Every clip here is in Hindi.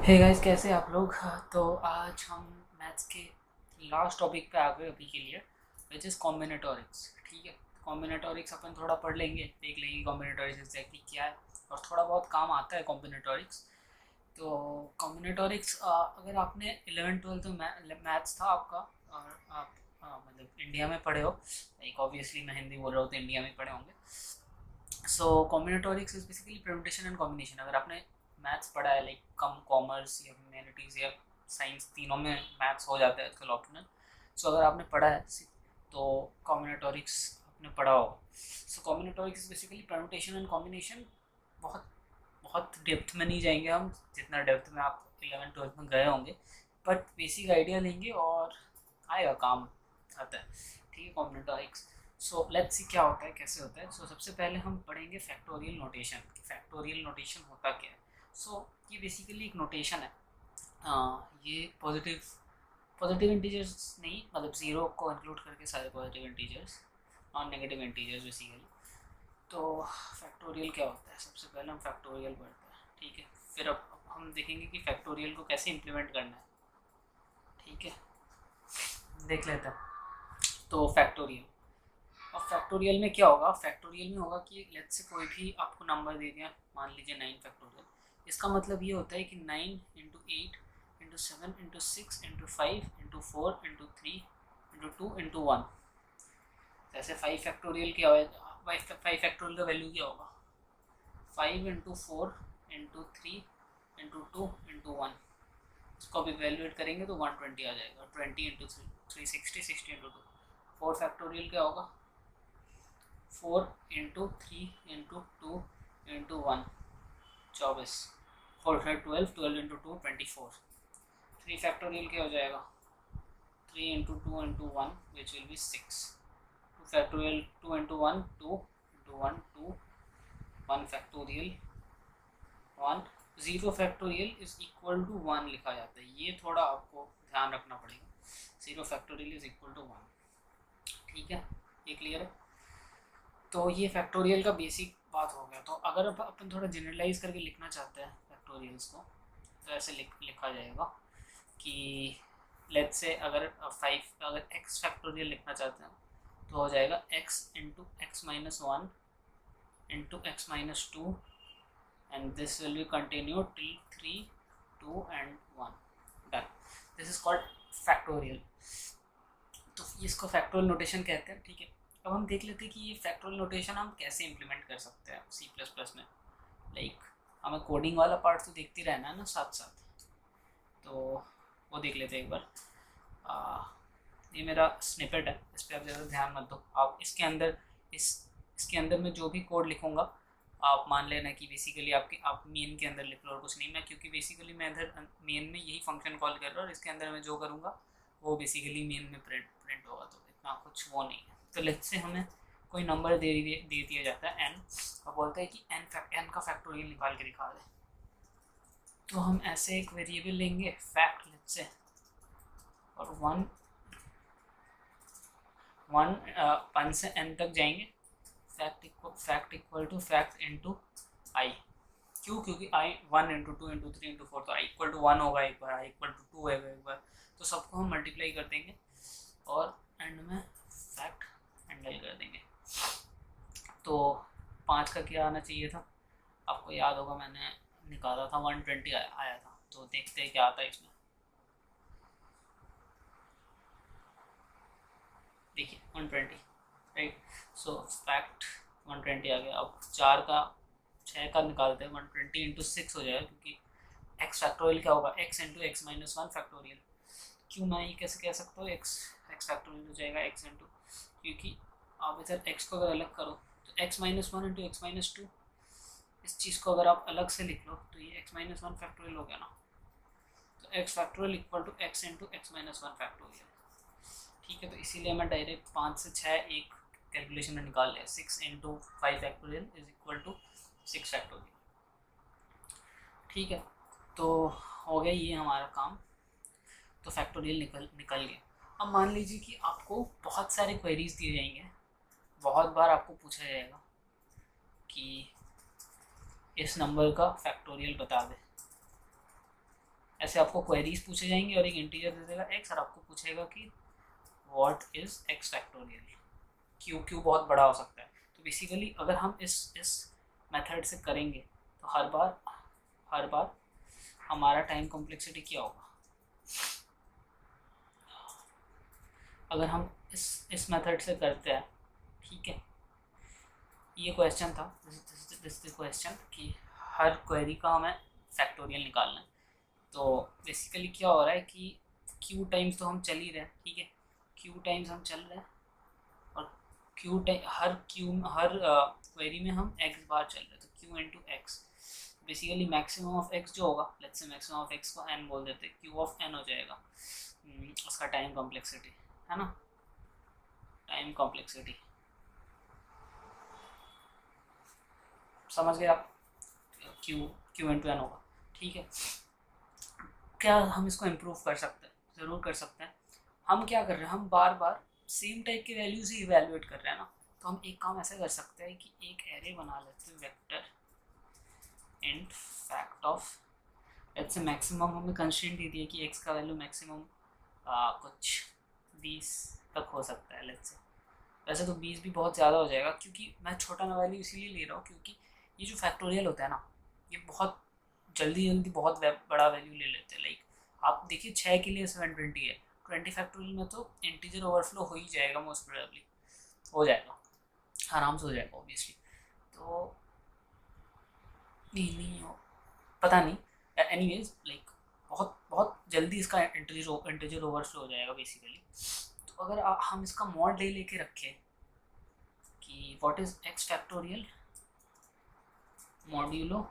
हे गाइस, कैसे आप लोग। तो आज हम मैथ्स के लास्ट टॉपिक पे आ गए अभी के लिए, विच इज़ कॉम्बिनेटोरिक्स। ठीक है, कॉम्बिनेटोरिक्स अपन थोड़ा पढ़ लेंगे, देख लेंगे कॉम्बिनेटोरिक्स एग्जैक्टली क्या है और थोड़ा बहुत काम आता है कॉम्बिनेटोरिक्स। तो कॉम्बिनेटोरिक्स अगर आपने 11th-12th में मैथ्स था आपका और आप मतलब इंडिया में पढ़े हो, लाइक ऑब्वियसली मैं हिंदी बोल रहा हूँ तो इंडिया में पढ़े होंगे। So combinatorics is basically permutation and combination. अगर आपने मैथ्स पढ़ा है, लाइक कम कॉमर्स या ह्यूमैनिटीज़ या साइंस, तीनों में मैथ्स हो जाता है आजकल ऑप्शनल। सो अगर आपने पढ़ा है तो कॉम्बिनेटोरिक्स आपने पढ़ा होगा। So combinatorics is basically permutation and combination. बहुत बहुत डेप्थ में नहीं जाएंगे हम, जितना डेप्थ में आप 11th-12th में गए होंगे, बट बेसिक आइडिया लेंगे और आएगा, काम आता है। ठीक है, कॉम्बिनेटोरिक्स। सो लेट्स सी क्या होता है, कैसे होता है। सो सबसे पहले हम पढ़ेंगे फैक्टोरियल नोटेशन। फैक्टोरियल नोटेशन होता क्या है। सो ये बेसिकली एक नोटेशन है। ये पॉजिटिव पॉजिटिव इंटीजर्स नहीं, मतलब ज़ीरो को इंक्लूड करके सारे positive integers, non negative integers basically. तो फैक्टोरियल क्या होता है, सबसे पहले हम फैक्टोरियल पढ़ते हैं। ठीक है, फिर अब हम देखेंगे कि फैक्टोरियल को कैसे इम्प्लीमेंट करना है। ठीक है, देख लेते हैं। तो फैक्टोरियल, अब फैक्टोरियल में क्या होगा। फैक्टोरियल में होगा कि लेट्स से कोई भी आपको नंबर दे दिया, मान लीजिए 9 फैक्टोरियल। इसका मतलब ये होता है कि 9 × 8 × 7 × 6 × 5 × 4 × 3 × 2 × 1। जैसे 5 फैक्टोरियल क्या होगा, 5 फैक्टोरियल का वैल्यू क्या होगा, 5 × 4 × 3 × 2 × 1। इसको अब इवेल्युएट करेंगे तो 120 आ जाएगा। 20 × 3 360, 60 × 2। 4 फैक्टोरियल क्या होगा, 4 × 3 × 2 × 1, 24। 4 × 5 12, 12 × 2 24। 3 फैक्टोरियल क्या हो जाएगा, 3 × 2 × 1 which will be 6। 2 factorial, 2 × 1 2 × 1 2, 1 factorial 1। 0 factorial is equal to 1 लिखा जाता है, ये थोड़ा आपको ध्यान रखना पड़ेगा। 0 फैक्टोरियल इज इक्वल टू 1। ठीक है, ये क्लियर है। तो ये फैक्टोरियल का बेसिक बात हो गया। तो अगर अपन थोड़ा जनरलाइज करके लिखना चाहते हैं फैक्टोरियल्स को, तो ऐसे लिखा जाएगा कि लेट्स से अगर 5, अगर एक्स फैक्टोरियल लिखना चाहते हैं तो हो जाएगा x × x−1 × x−2 and this will be continued till 3 2 and 1 done. This is called factorial. तो इसको फैक्टोरियल नोटेशन कहते हैं। ठीक है, अब हम देख लेते हैं कि ये फैक्टोरियल नोटेशन हम कैसे इम्प्लीमेंट कर सकते हैं C++ में। लाइक हमें कोडिंग वाला पार्ट तो देखते रहना है ना साथ साथ, तो वो देख लेते हैं एक बार। ये मेरा स्निपेट है, इस पर आप ज़्यादा ध्यान मत दो। आप इसके अंदर इसके अंदर मैं जो भी कोड लिखूँगा, आप मान लेना कि बेसिकली आप मेन के अंदर लिख लो और कुछ नहीं। मैं क्योंकि बेसिकली मैं इधर मेन में यही फंक्शन कॉल कर रहा हूँ और इसके अंदर मैं जो करूँगा वो बेसिकली मेन में प्रिंट होगा, तो इतना कुछ वो नहीं है। तो लेट्स से हमें कोई नंबर दे दिया जाता है n, और बोलता है कि n का फैक्टोरियल निकाल के दिखा दे। तो हम ऐसे एक वेरिएबल लेंगे फैक्ट, लेट्स से, और 1 से n तक जाएंगे। Fact equal to fact into i. क्यों, क्योंकि आई 1 × 2 × 3 × 4, तो आई इक्वल टू 1 होगा एक बार, आई इक्वल टू 2 होगा एक बार। तो सबको हम मल्टीप्लाई कर देंगे और एंड में फैक्ट हैंडल कर देंगे। तो 5 का क्या आना चाहिए था, आपको याद होगा, मैंने निकाला था 120 आया था। तो देखते हैं क्या आता है इसमें। देखिए 120, राइट। सो फैक्ट 120 आ गया। अब 6 का निकालते हैं, 120 × 6 हो जाएगा, क्योंकि एक्स फैक्टोरियल क्या होगा, x × x−1 फैक्टोरियल। क्यों मैं ये कैसे कह सकता हूँ, एक्स फैक्टोरियल हो जाएगा x इंटू, क्योंकि आप इधर x को अगर अलग करो तो x−1 × x−2, इस चीज़ को अगर आप अलग से लिख लो तो ये x−1 फैक्टोरियल हो गया ना। तो x factorial equal to x × x−1 factorial. ठीक है, तो इसीलिए मैं डायरेक्ट 5 से 6 एक कैलकुलेशन में निकाल लिया। 6 × 5 factorial is equal to 6 factorial. ठीक है, तो हो गया ये हमारा काम। तो फैक्टोरियल निकल गया। अब मान लीजिए कि आपको बहुत सारे क्वेरीज दिए जाएंगे, बहुत बार आपको पूछा जाएगा कि इस नंबर का फैक्टोरियल बता दे। ऐसे आपको क्वेरीज पूछे जाएंगे और एक इंटीजर दे देगा x और आपको पूछेगा कि what is x factorial. Q बहुत बड़ा हो सकता है। तो बेसिकली अगर हम इस मेथड से करेंगे तो हर बार हमारा टाइम कॉम्प्लेक्सिटी क्या होगा। अगर हम इस मेथड से करते हैं, ठीक है, ये क्वेश्चन था, दिस क्वेश्चन कि हर क्वेरी का हमें फैक्टोरियल निकालना है। तो बेसिकली क्या हो रहा है कि क्यू टाइम्स तो हम चल ही रहे हैं, ठीक है, क्यू टाइम्स हम चल रहे हैं और हर क्वेरी में हम x बार चल रहे हैं, तो q into x. Basically maximum of x जो होगा, let's say maximum of x को n बोल देते हैं, q ऑफ n हो जाएगा उसका टाइम कॉम्प्लेक्सिटी, है ना, टाइम कॉम्प्लेक्सिटी। समझ गए आप, क्यू इंटू एन होगा, ठीक है। क्या हम इसको इम्प्रूव कर सकते हैं? ज़रूर कर सकते हैं। हम क्या कर रहे हैं, हम बार बार सेम टाइप के वैल्यूज ही इवेल्युएट कर रहे हैं ना, तो हम एक काम ऐसा कर सकते हैं कि एक एरे बना लेते हैं vector int fact of, let's say maximum हमें कंस्ट्रेंट दे दिया कि x का वैल्यू मैक्सिमम कुछ 20 तक हो सकता है, लेट्स से। वैसे तो 20 भी बहुत ज़्यादा हो जाएगा, क्योंकि मैं छोटा वैल्यू इसीलिए ले रहा हूँ क्योंकि ये जो फैक्टोरियल होता है ना, ये बहुत जल्दी बहुत बड़ा वैल्यू ले लेते हैं। लाइक आप देखिए 6 के लिए 720 है, 20 फैक्टोरियल में तो इंटीजर ओवरफ्लो हो ही जाएगा, मोस्ट प्रोबेबली हो जाएगा, आराम से हो जाएगा ऑब्वियसली। तो नहीं हो, पता नहीं, एनीवेज लाइक बहुत जल्दी इसका इंटीजर ओवरफ्लो हो जाएगा बेसिकली। तो अगर हम इसका मॉड लेके रखें कि what is x factorial modulo,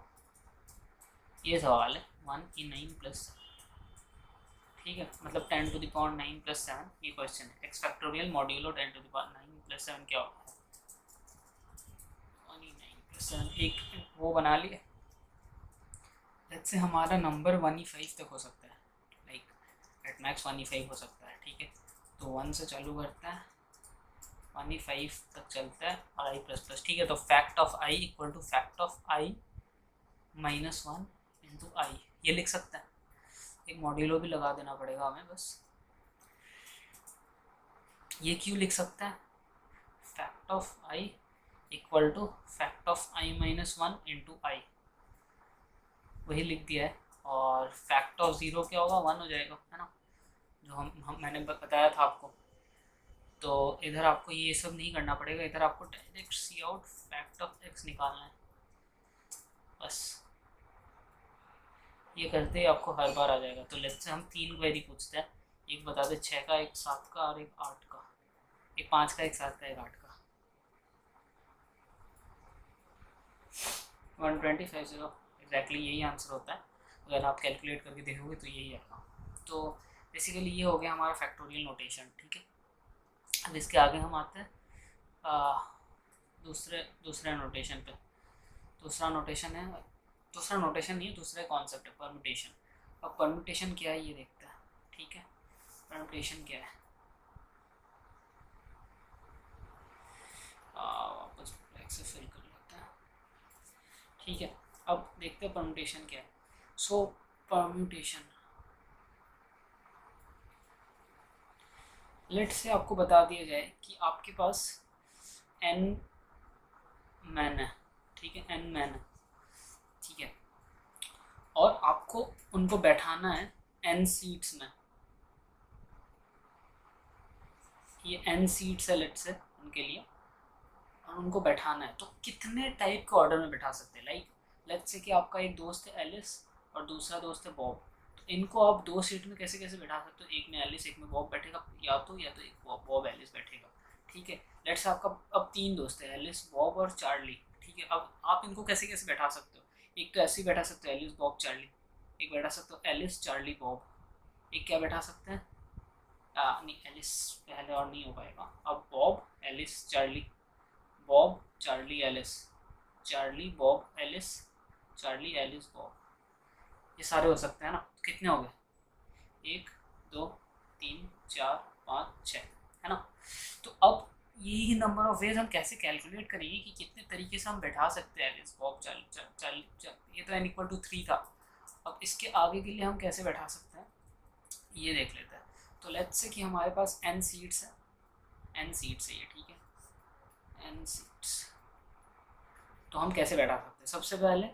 ये सवाल है 1 की 9 प्लस, ठीक है, मतलब 10 टू द पावर 9 प्लस 7, ये क्वेश्चन है। X factorial modulo 10 to the power 9 plus 7 क्या होगा, 9 प्लस 7, एक वो बना लिए। लेट्स से हमारा नंबर 1E5 तक हो सकता है, लाइक एट मैक्स 1E5 हो सकता है, ठीक है। तो 1 से चालू करता है, 1E5 तक चलता है और i प्लस प्लस, ठीक है। तो fact of i equal to fact of i minus 1 into i, ये लिख सकते हैं। एक मॉड्यूलो भी लगा देना पड़ेगा हमें बस। ये क्यों लिख सकते हैं, fact of i equal to fact of i minus 1 into i, वही लिख दिया है। और फैक्ट ऑफ 0 क्या होगा, 1 हो जाएगा, है ना, जो हम मैंने बताया था आपको। तो इधर आपको ये सब नहीं करना पड़ेगा, इधर आपको direct see out fact of x निकालना है बस। ये करते ही आपको हर बार आ जाएगा। तो लेट्स से हम 3 क्वेरी पूछते हैं, एक बता दे 6 का, एक 7 का और एक 8 का, एक 5 का, एक 7 का, एक 8 का। 125 एग्जैक्टली यही आंसर होता है, अगर आप कैलकुलेट करके देखोगे तो यही आएगा। तो बेसिकली ये हो गया हमारा फैक्टोरियल नोटेशन, ठीक है। अब इसके आगे हम आते हैं दूसरे नोटेशन पे। दूसरा नोटेशन नहीं है, दूसरा कॉन्सेप्ट है परम्यूटेशन। अब परम्यूटेशन क्या है ये देखते हैं, ठीक है। परम्यूटेशन क्या है, वापस ब्लैक से फिल कर लेते हैं, ठीक है। अब देखते हैं परम्यूटेशन क्या है। सो परम्यूटेशन, लेट से आपको बता दिया जाए कि आपके पास n मैन है, ठीक है, n मैन है, ठीक है, और आपको उनको बैठाना है n सीट्स में। ये n सीट्स है लेट से उनके लिए, और उनको बैठाना है। तो कितने टाइप के ऑर्डर में बैठा सकते हैं, लाइक लेट्स से कि आपका एक दोस्त है एलिस और दूसरा दोस्त है बॉब। तो इनको आप 2 सीट में कैसे कैसे बैठा सकते हो, एक में एलिस एक में बॉब बैठेगा, या तो एक बॉब एलिस बैठेगा, ठीक है। लेट्स से आपका अब 3 दोस्त है, एलिस बॉब और चार्ली, ठीक है। अब आप इनको कैसे कैसे बैठा सकते हो, एक तो ऐसे ही बैठा सकते हो एलिस बॉब चार्ली, एक बैठा सकते हो एलिस चार्ली बॉब, एक क्या बैठा सकते हैं नहीं, एलिस पहले और नहीं हो पाएगा, अब Bob Alice Charlie, Bob Charlie Alice, Charlie Bob Alice, Charlie Alice Bob, ये सारे हो सकते हैं ना। तो कितने हो गए, 1 2 3 4 5 6, है ना। तो अब यही नंबर ऑफ वेज हम कैसे कैलकुलेट करेंगे कि कितने तरीके से हम बैठा सकते हैं एलिस बॉब चार्ली, ये तो n इक्वल टू 3 था, अब इसके आगे के लिए हम कैसे बैठा सकते हैं ये देख लेते हैं। तो लेट्स से कि हमारे पास n सीट्स है, n सीट्स है ये, ठीक है, n सीट्स। तो हम कैसे बैठा सकते हैं, सबसे पहले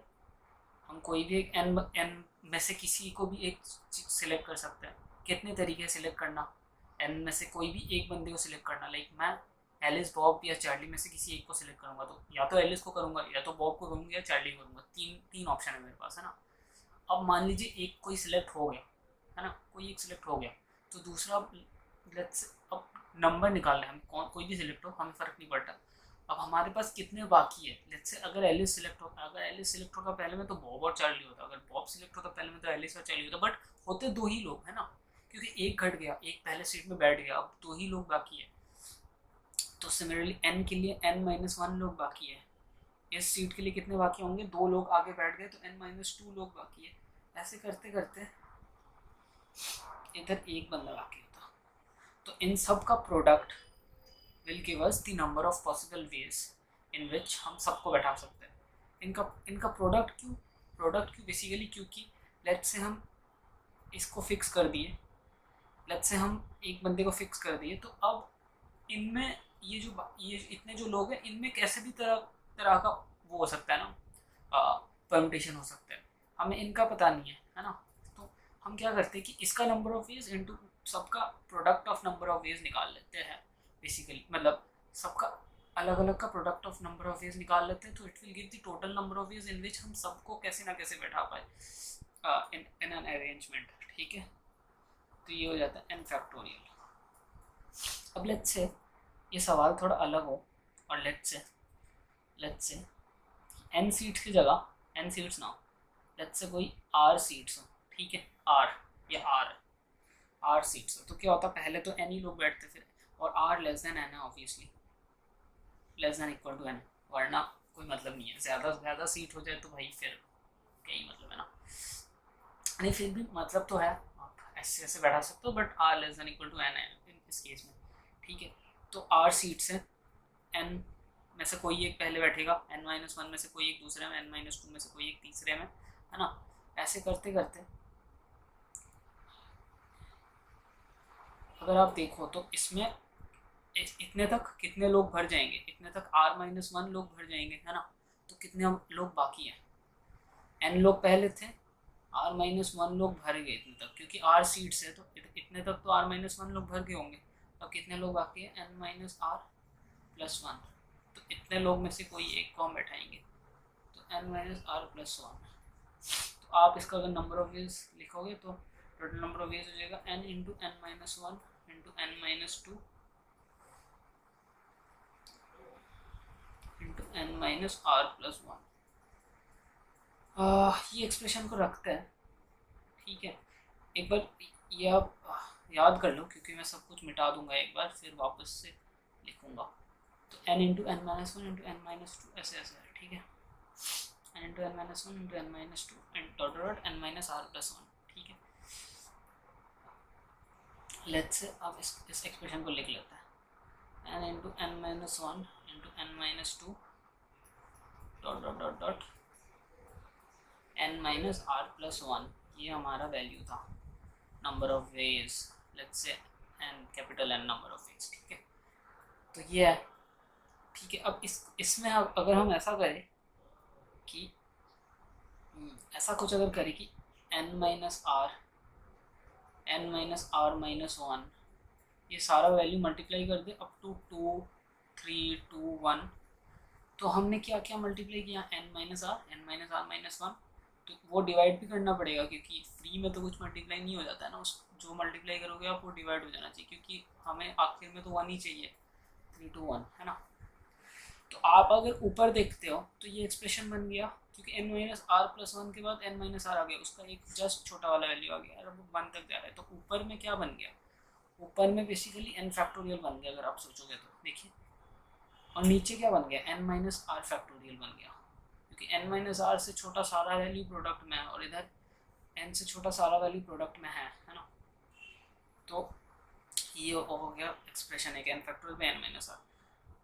हम कोई भी एक n में से किसी को भी एक सिलेक्ट कर सकते हैं। कितने तरीके से सिलेक्ट करना, n में से कोई भी एक बंदे को सिलेक्ट करना। लाइक मैं एलिस, बॉब या चार्ली में से किसी एक को सिलेक्ट करूँगा, तो या तो एलिस को करूँगा, या तो बॉब को करूँगा, या चार्ली को करूँगा। तीन ऑप्शन है मेरे पास, है ना। अब मान लीजिए एक कोई सिलेक्ट हो गया, है ना, कोई एक सिलेक्ट हो गया, तो दूसरा लेट्स अब नंबर निकालना है, हम कोई भी सिलेक्ट हो, हमें फ़र्क नहीं पड़ता। अब हमारे पास कितने बाकी है, लेट्स से अगर एलिस सिलेक्ट होता, अगर एलिस सिलेक्ट होता पहले में तो बॉब और चार्ली होता, अगर बॉब सिलेक्ट होता पहले में तो एलिस और चार्ली होता, बट होते दो ही लोग, है ना, क्योंकि एक घट गया, एक पहले सीट में बैठ गया, अब दो ही लोग बाकी है। तो सिमिलरली n के लिए n-1 लोग बाकी है। इस सीट के लिए कितने बाकी होंगे, दो लोग आगे बैठ गए, तो n-2 लोग बाकी है। ऐसे करते करते इधर एक बंदा बाकी होता। तो इन सब का product will give us the number of possible ways in which हम सबको बैठा सकते हैं। इनका प्रोडक्ट क्यों बेसिकली क्योंकि लेट्स से हम इसको फिक्स कर दिए, लेट्स से हम एक बंदे को फिक्स कर दिए, तो अब इनमें ये इतने जो लोग हैं, इनमें कैसे भी तरह का वो हो सकता है ना, परम्यूटेशन हो सकता है, हमें इनका पता नहीं है ना। तो हम क्या करते हैं कि इसका नंबर ऑफ वेज इनटू सबका product of number of ways निकाल लेते हैं बेसिकली, मतलब सबका अलग अलग का product of number of ways निकाल लेते हैं। तो it will give the total number of ways in which हम सबको कैसे ना कैसे बैठा पाए इन एन अरेंजमेंट, ठीक है। तो ये हो जाता है n फैक्टोरियल। अब लेट्स से ये सवाल थोड़ा अलग हो, और लेट्स से n सीट्स की जगह n सीट्स ना हो, लेट्स से कोई r सीट्स हो, ठीक है, r सीट्स हो, तो क्या होता, पहले तो n ही लोग बैठते फिर, और r लेस देन n है obviously, less than equal to n, वरना कोई मतलब नहीं है। ज़्यादा सीट हो जाए तो भाई फिर क्या ही मतलब है ना, नहीं फिर भी मतलब तो है, आप ऐसे बैठा सकते हो, but r less than equal to n है इस केस में, ठीक है। तो r सीट्स है, n में से कोई एक पहले बैठेगा, n-1 में से कोई एक दूसरे में, n-2 में से कोई एक तीसरे में, है ना। ऐसे करते करते अगर आप देखो तो इसमें इतने तक कितने लोग भर जाएंगे, इतने तक r-1 लोग भर जाएंगे, है ना। तो कितने लोग बाकी हैं, n लोग पहले थे, r-1 लोग भर गए इतने तक, क्योंकि r सीट्स है तो इतने तक तो r-1 लोग भर गए होंगे। अब कितने लोग बाकी हैं, n-r+1, तो इतने लोग में से कोई एक को हम बैठाएंगे, तो n-r+1। तो आप इसका अगर नंबर ऑफ वेज लिखोगे तो टोटल नंबर ऑफ वेज हो जाएगा n into n-1 into n-2 into n-r+1। ये एक्सप्रेशन को रखते हैं, ठीक है। एक बार ये आप याद कर लो, क्योंकि मैं सब कुछ मिटा दूंगा एक बार फिर वापस से लिखूंगा। तो n into n-1 into n-2 ऐसे ऐसे है, ठीक है, n into n-1 into n-2 and dot dot n-r+1, ठीक है। लेट्स से अब इस एक्सप्रेशन को लिख लेते हैं, n into n-1 into n-2 dot dot dot dot n-r+1, ये हमारा वैल्यू था, number of veg, let's say n capital N number of veg, ठीक है। तो ये है, ठीक है। अब इसमें अगर हम ऐसा करें कि ऐसा कुछ अगर करें कि n-r-1 ये सारा वैल्यू मल्टीप्लाई कर दे अप टू 2 3 2 1, तो हमने क्या क्या मल्टीप्लाई किया, n-r-1, तो वो डिवाइड भी करना पड़ेगा, क्योंकि फ्री में तो कुछ मल्टीप्लाई नहीं हो जाता है ना, उस जो मल्टीप्लाई करोगे आप वो डिवाइड हो जाना चाहिए, क्योंकि हमें आखिर में तो 1 ही चाहिए, 3 2 1, है ना। तो आप अगर ऊपर देखते हो तो ये एक्सप्रेशन बन गया, क्योंकि n-r+1 के बाद n-r आ गया, उसका एक जस्ट छोटा वाला वैल्यू आ गया, और अब 1 तक जा रहा है। तो ऊपर में क्या बन गया, ऊपर में बेसिकली n फैक्टोरियल बन गया अगर आप सोचोगे तो, देखिए। और नीचे क्या बन गया, n-r फैक्टोरियल बन गया, क्योंकि n-r से छोटा सारा वैल्यू प्रोडक्ट में है, और इधर n से छोटा सारा वैल्यू प्रोडक्ट में है ना। तो ये हो गया एक्सप्रेशन है, n फैक्टोरियल में n-r,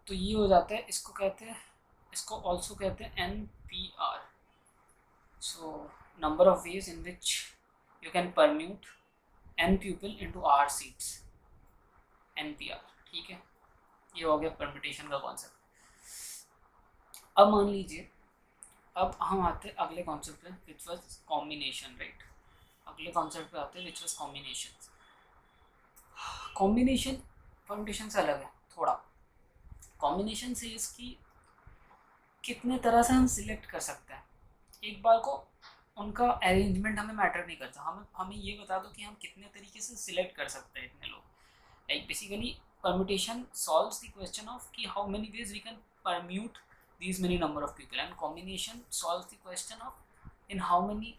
तो ये हो जाता है, इसको कहते हैं, इसको ऑल्सो कहते हैं NPR। So number of ways in which you can permute n pupil into r seats, NPR, ठीक है। ये हो गया परम्यूटेशन का कॉन्सेप्ट। अब मान लीजिए, अब हम आते हैं अगले कॉन्सेप्ट पे विच वाज कॉम्बिनेशन, राइट। अगले कॉन्सेप्ट पे आते हैं which was combination. Combination permutation से अलग है थोड़ा। कॉम्बिनेशन से इसकी कितने तरह से हम सिलेक्ट कर सकते हैं, एक बार को उनका अरेंजमेंट हमें मैटर नहीं करता, हमें ये बता दो कि हम कितने तरीके से सिलेक्ट कर सकते हैं इतने लोग। Like basically permutation solves the question of कि how many ways we can permute these many number of people, and combination solves the question of in how many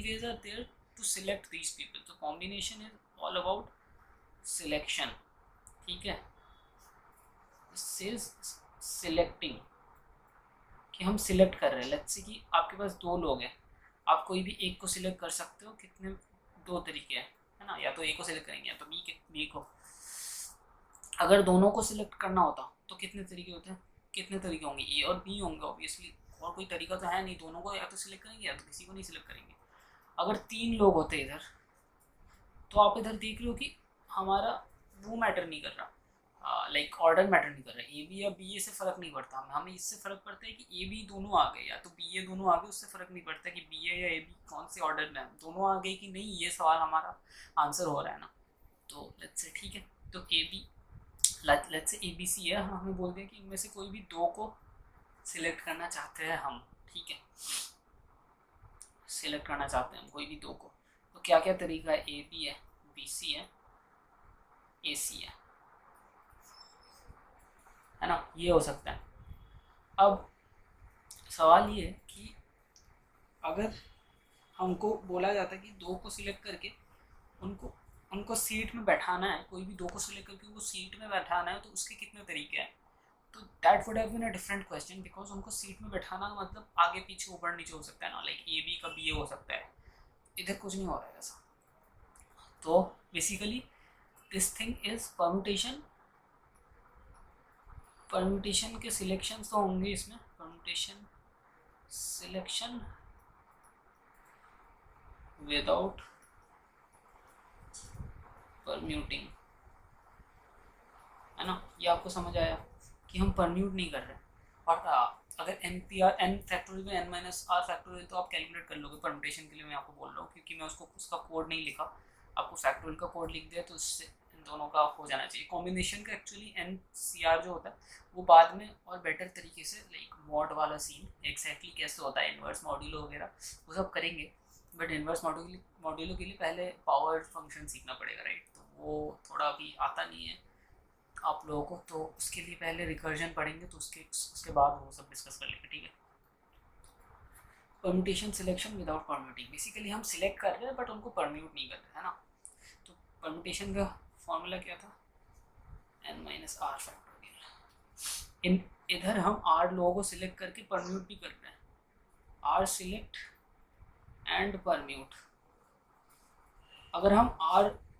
ways are there to select these people. So combination is all about selection, ठीक है। This is selecting, कि हम सिलेक्ट कर रहे हैं। लेट्स से कि आपके पास दो लोग हैं, आप कोई भी एक को सिलेक्ट कर सकते हो। कितने, दो तरीके हैं, है ना, या तो ए को सिलेक्ट करेंगे या तो बी को। अगर दोनों को सिलेक्ट करना होता तो कितने तरीके होते हैं, कितने तरीके होंगे, ए और बी होंगे ऑब्वियसली, और कोई तरीका तो है नहीं। दोनों को या तो सिलेक्ट करेंगे या तो किसी को नहीं सिलेक्ट करेंगे। अगर तीन लोग होते इधर, तो आप इधर देख रहे हो कि हमारा वो मैटर नहीं कर रहा, लाइक ऑर्डर मैटर नहीं कर रहा है। ए बी या बी ए से फ़र्क नहीं पड़ता हमें इससे फ़र्क पड़ता है कि ए बी दोनों आ गए या तो बी ए दोनों आ गए। उससे फ़र्क नहीं पड़ता कि बी ए या ए बी कौन से ऑर्डर में है, दोनों आ गए कि नहीं, ये सवाल हमारा आंसर हो रहा है ना। तो लेट्स से ठीक है, तो A B, let's say A B C है, हम हमें बोल दें कि इनमें से कोई भी दो को सिलेक्ट करना चाहते हैं हम, ठीक है, सिलेक्ट करना चाहते हैं हम कोई भी दो को। तो क्या क्या तरीका है, ए बी है, बी सी है, ए सी है ना, ये हो सकता है। अब सवाल ये है कि अगर हमको बोला जाता है कि दो को सिलेक्ट करके उनको सीट में बैठाना है, कोई भी दो को सिलेक्ट करके उनको सीट में बैठाना है, तो उसके कितने तरीके हैं। तो that would have been a different question, because उनको सीट में बैठाना का मतलब आगे पीछे ऊपर नीचे हो सकता है ना, लाइक ए बी का बी ए हो सकता है। इधर कुछ नहीं हो रहा है ऐसा। तो basically this thing is permutation. Permutation के सिलेक्शंस तो होंगे इसमें, परम्यूटेशन सिलेक्शन विदाउट परम्यूटिंग, है ना। ये आपको समझ आया कि हम परम्यूट नहीं कर रहे। और अगर N P R N factorial में एन माइनस आर फैक्टोरियल तो आप कैलकुलेट कर लोगे परम्यूटेशन के लिए। मैं आपको बोल रहा हूँ क्योंकि मैं उसका कोड नहीं लिखा, आपको फैक्टोरियल का कोड लिख दिया तो उससे इन दोनों का हो जाना चाहिए। कॉम्बिनेशन का एक्चुअली एन सी आर जो होता है वो बाद में और बेटर तरीके से, लाइक मॉड वाला सीन एग्जैक्टली कैसे होता है, इन्वर्स मॉड्यूलो वगैरह वो सब करेंगे। बट इन्वर्स मॉड्यूलो के लिए पहले पावर फंक्शन सीखना पड़ेगा, राइट। तो वो थोड़ा अभी आता नहीं है आप लोगों को, तो उसके लिए पहले रिकर्जन पढ़ेंगे, तो उसके बाद वो सब डिस्कस कर लेंगे, ठीक है। परम्यूटेशन सिलेक्शन विदाउट परम्यूटिंग, बेसिकली हम सिलेक्ट कर रहे हैं बट उनको परम्यूट नहीं कर रहे, है ना। तो परम्यूटेशन का फॉर्मूला क्या था, एन माइनस आर फैक्टोरियल। इधर हम आर लोगों को सिलेक्ट करके परम्यूट भी कर रहे हैं, आर सिलेक्ट एंड परम्यूट। अगर हम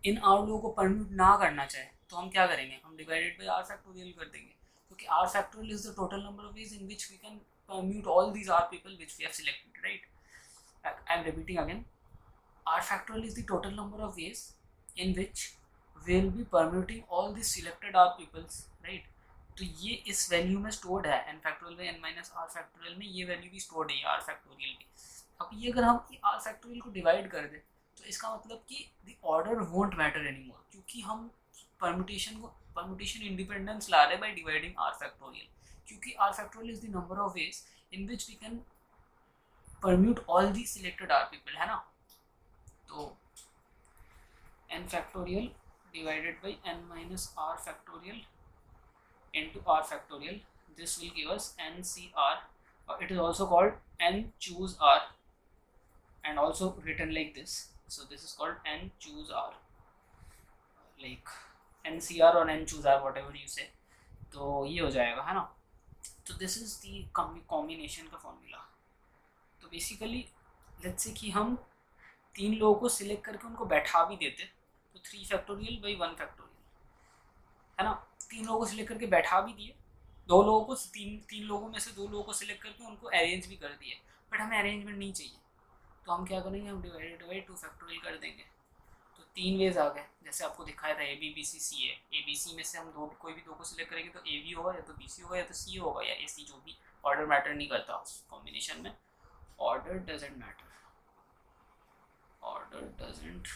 इन आर लोगों को परम्यूट ना करना चाहे तो हम क्या करेंगे, हम डिवाइडेड बाय आर फैक्टोरियल कर देंगे, क्योंकि R factorial is the total number of ways in which we can permute all these r people which we have selected, right. I am repeating again, r factorial is the total number of ways in which we will be permuting all the selected r peoples, right. तो ये इस वैल्यू में स्टोर्ड है, n फैक्टोरियल में, n माइनस आर फैक्टोरियल में ये वैल्यू भी स्टोर्ड है आर फैक्टोरियल की। अब ये अगर हम आर फैक्टोरियल को डिवाइड कर दें तो इसका मतलब कि the order won't matter any more, क्योंकि हम परम्यूटेशन इंडिपेंडेंस ला रहे बाय डिवाइडिंग आर फैक्टोरियल, क्योंकि r factorial is the number of ways in which we can permute all the selected r people, है ना। तो n factorial divided by n minus r factorial into r factorial, this will give us ncr, it is also called n choose r and also written like this, so this is called n choose r, like ncr or n choose r whatever you say। तो ये हो जाएगा, है ना। तो दिस इज़ दी कॉम्बिनेशन का फॉर्मूला। तो बेसिकली लेट्स से कि हम तीन लोगों को सिलेक्ट करके उनको बैठा भी देते तो 3 फैक्टोरियल बाई 1 फैक्टोरियल, है ना। तीन लोगों को सिलेक्ट करके बैठा भी दिए, दो लोगों को तीन लोगों में से दो लोगों को सिलेक्ट करके उनको अरेंज भी कर दिए, बट हमें अरेंजमेंट नहीं चाहिए, तो हम क्या करेंगे, हम डिवाइड बाई 2 फैक्टोरियल कर देंगे। तो 3 वेज आ गए, जैसे आपको दिखाया था ए बी बी सी सी है। ए बी सी में से हम दो, कोई भी दो को सिलेक्ट करेंगे तो ए बी होगा, या तो बी सी होगा, या तो सी होगा, या ए सी, जो भी। ऑर्डर मैटर नहीं करता कॉम्बिनेशन में, order doesn't matter, order doesn't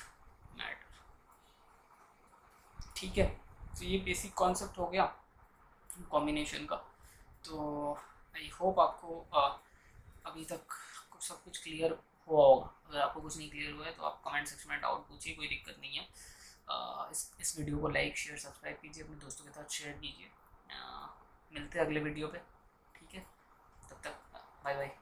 matter. ठीक है, तो ये बेसिक कॉन्सेप्ट हो गया कॉम्बिनेशन का। तो आई होप आपको अभी तक सब कुछ क्लियर हुआ होगा। अगर आपको कुछ नहीं क्लियर हुआ है तो आप कमेंट सेक्शन में डाउट पूछिए, कोई दिक्कत नहीं है। इस वीडियो को लाइक शेयर सब्सक्राइब कीजिए, अपने दोस्तों के साथ शेयर कीजिए। मिलते हैं अगले वीडियो पे, ठीक है, तब तक बाय बाय।